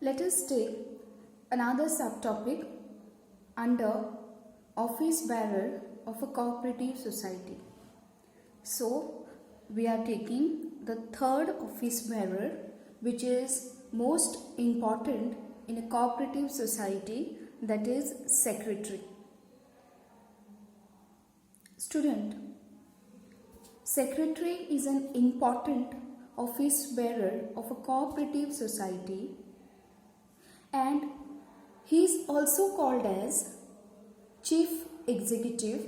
Let us take another subtopic under office bearer of a cooperative society. So, we are taking the third office bearer, which is most important in a cooperative society, that is secretary. Student, secretary is an important office bearer of a cooperative society, and he is also called as chief executive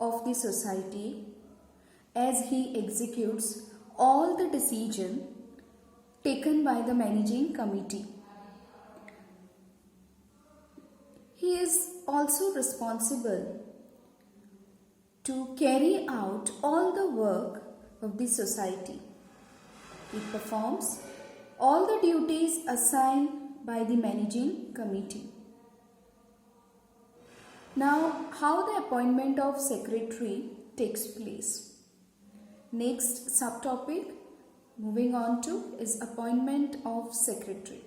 of the society, as he executes all the decisions taken by the managing committee. He is also responsible to carry out all the work of the society. He performs all the duties assigned by the managing committee. Now, how the appointment of secretary takes place? Next subtopic, moving on to, is appointment of secretary.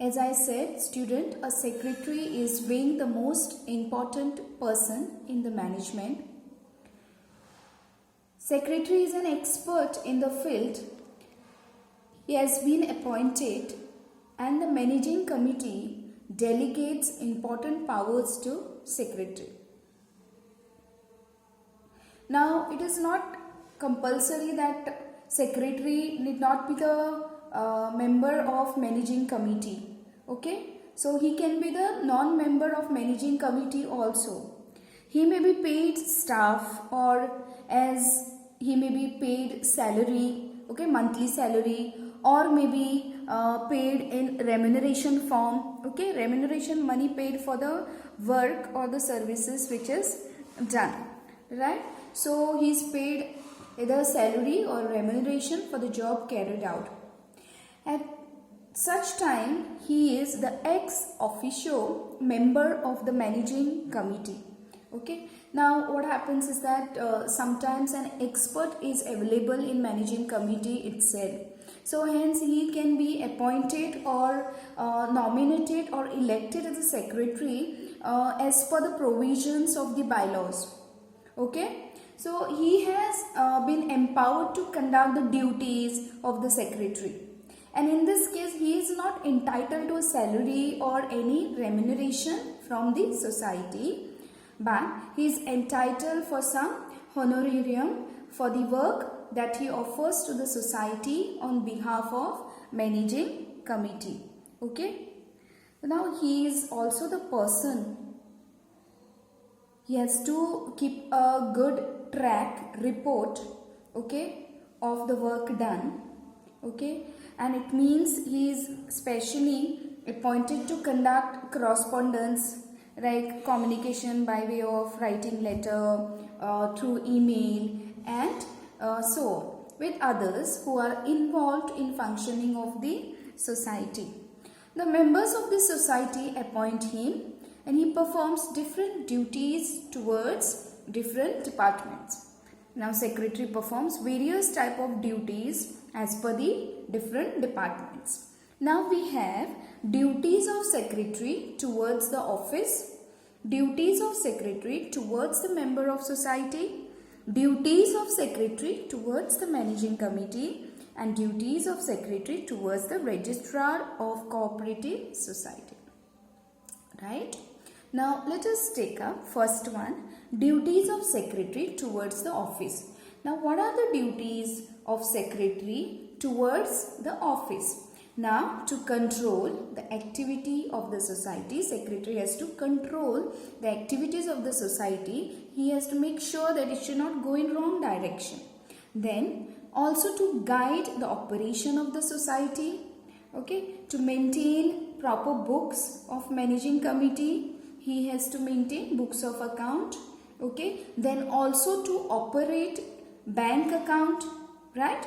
As I said, student, a secretary is being the most important person in the management. Secretary is an expert in the field. He has been appointed, and the managing committee delegates important powers to secretary. Now, it is not compulsory that secretary need not be the member of managing committee. Okay, so he can be the non-member of managing committee also. He may be paid staff, or as he may be paid salary, okay, monthly salary, or maybe paid in remuneration form, okay, remuneration money paid for the work or the services which is done, right? So he is paid either salary or remuneration for the job carried out. At such time, he is the ex officio member of the managing committee. Okay. Now, what happens is that sometimes an expert is available in managing committee itself. So, hence he can be appointed or nominated or elected as a secretary as per the provisions of the bylaws. Okay. So, he has been empowered to conduct the duties of the secretary. And in this case, he is not entitled to a salary or any remuneration from the society, but he is entitled for some honorarium for the work that he offers to the society on behalf of managing committee. Okay. Now, he is also the person. He has to keep a good track report, okay, of the work done. Okay. And it means he is specially appointed to conduct correspondence, like communication by way of writing letter, through email, and so with others who are involved in functioning of the society. The members of the society appoint him, and he performs different duties towards different departments. Now, secretary performs various type of duties as per the different departments. Now, we have duties of secretary towards the office, duties of secretary towards the member of society, duties of secretary towards the managing committee, and duties of secretary towards the registrar of cooperative society. Right? Now, let us take up first one, duties of secretary towards the office. Now, what are the duties of secretary towards the office? Now, to control the activity of the society, secretary has to control the activities of the society. He has to make sure that it should not go in wrong direction. Then, also to guide the operation of the society, okay, to maintain proper books of managing committee. He has to maintain books of account, okay. Then also to operate bank account, right,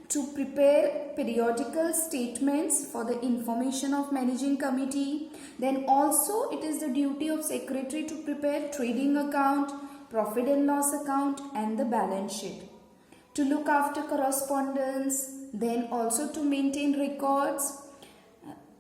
to prepare periodical statements for the information of managing committee. Then also it is the duty of secretary to prepare trading account, profit and loss account, and the balance sheet. To look after correspondence, then also to maintain records,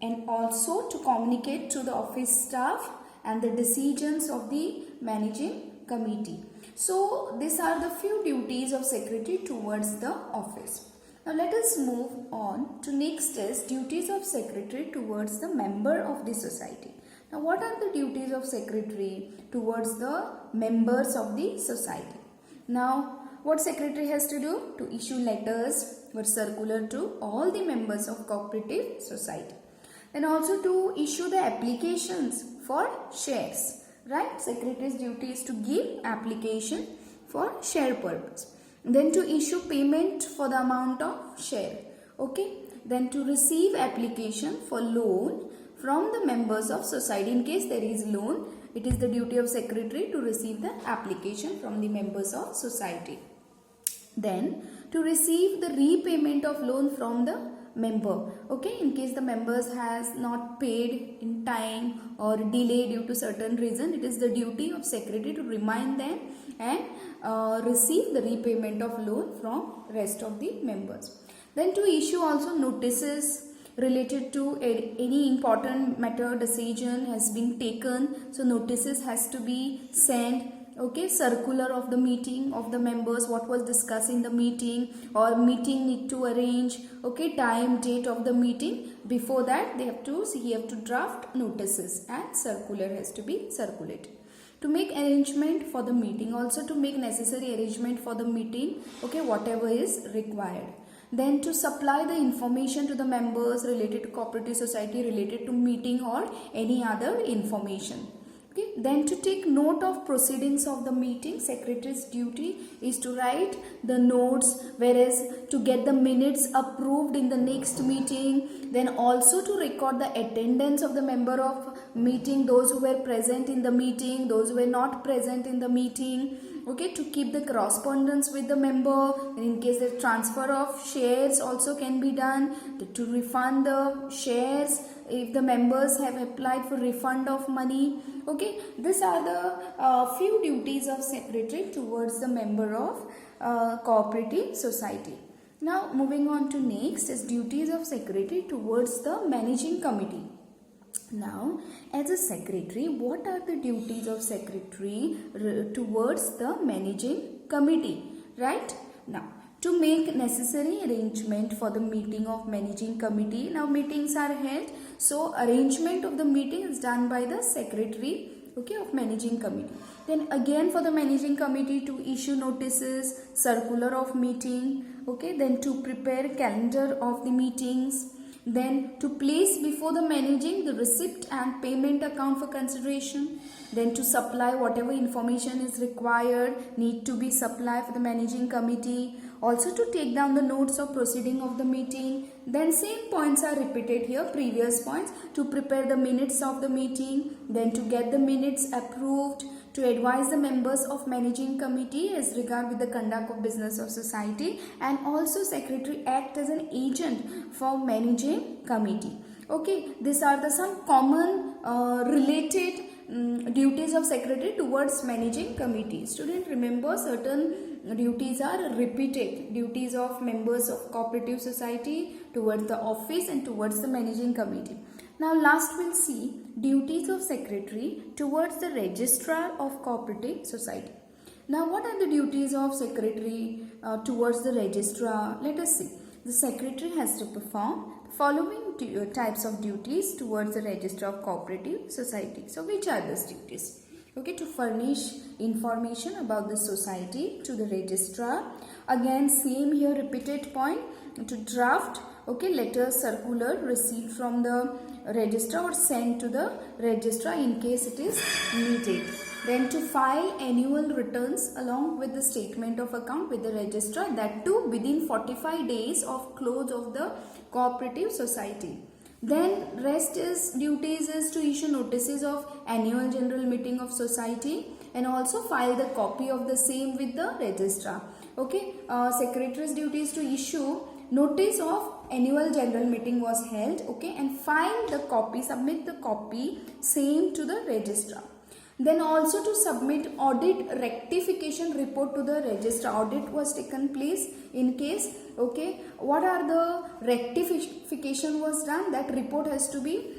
and also to communicate to the office staff and the decisions of the managing committee. So these are the few duties of secretary towards the office. Now let us move on to next is duties of secretary towards the member of the society. Now what are the duties of secretary towards the members of the society? Now what secretary has to do? To issue letters or circular to all the members of cooperative society. Then also to issue the applications for shares, right? Secretary's duty is to give application for share purpose. Then to issue payment for the amount of share, okay? Then to receive application for loan from the members of society. In case there is loan, it is the duty of secretary to receive the application from the members of society. Then to receive the repayment of loan from the member, okay? In case the members has not paid in time or delay due to certain reason, it is the duty of secretary to remind them and receive the repayment of loan from rest of the members. Then to issue also notices related to any important matter decision has been taken, so notices has to be sent, okay? Circular of the meeting of the members, what was discussed in the meeting, or meeting need to arrange, okay? Time, date of the meeting. Before that he have to draft notices and circular has to be circulated. To make arrangement for the meeting, also to make necessary arrangement for the meeting, okay, whatever is required. Then to supply the information to the members related to cooperative society, related to meeting or any other information. Okay. Then to take note of proceedings of the meeting, secretary's duty is to write the notes, whereas to get the minutes approved in the next meeting. Then also to record the attendance of the member of meeting, those who were present in the meeting, those who were not present in the meeting. Okay, to keep the correspondence with the member, and in case the transfer of shares also can be done, to refund the shares if the members have applied for refund of money. Okay, these are the few duties of secretary towards the member of cooperative society. Now moving on to next is duties of secretary towards the managing committee. Now, as a secretary, what are the duties of secretary towards the managing committee, right? Now, to make necessary arrangement for the meeting of managing committee. Now, meetings are held, so arrangement of the meeting is done by the secretary, okay, of managing committee. Then again for the managing committee to issue notices, circular of meeting, okay, then to prepare calendar of the meetings. Then to place before the managing the receipt and payment account for consideration. Then to supply whatever information is required, need to be supplied for the managing committee. Also to take down the notes of proceeding of the meeting. Then same points are repeated here, previous points. To prepare the minutes of the meeting. Then to get the minutes approved. To advise the members of managing committee as regard with the conduct of business of society, and also secretary act as an agent for managing committee. Okay, these are the some common related duties of secretary towards managing committee. Student, remember certain duties are repeated, duties of members of cooperative society towards the office and towards the managing committee. Now last we'll see duties of secretary towards the registrar of cooperative society. Now what are the duties of secretary towards the registrar? Let us see. The secretary has to perform the following types of duties towards the registrar of cooperative society. So which are those duties? Okay, to furnish information about the society to the registrar. Again same here, repeated point, to draft, okay, letter circular received from the registrar or sent to the registrar in case it is needed. Then to file annual returns along with the statement of account with the registrar, that too within 45 days of close of the cooperative society. Then rest is duties is to issue notices of annual general meeting of society and also file the copy of the same with the registrar. Okay, secretary's duty is to issue notice of annual general meeting was held, okay, and file the copy, submit the copy same to the registrar. Then also to submit audit rectification report to the registrar. Audit was taken place in case, okay, what are the rectification was done, that report has to be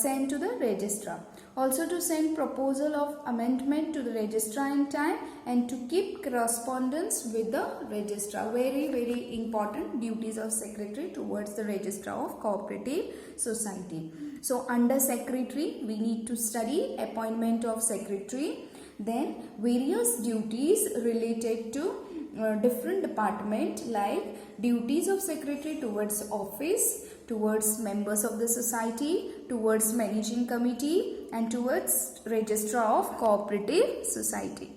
sent to the registrar. Also to send proposal of amendment to the registrar in time, and to keep correspondence with the registrar. Very, very important duties of secretary towards the registrar of cooperative society. So under secretary we need to study appointment of secretary, then various duties related to different department, like duties of secretary towards office, towards members of the society, towards managing committee, and towards registrar of cooperative society.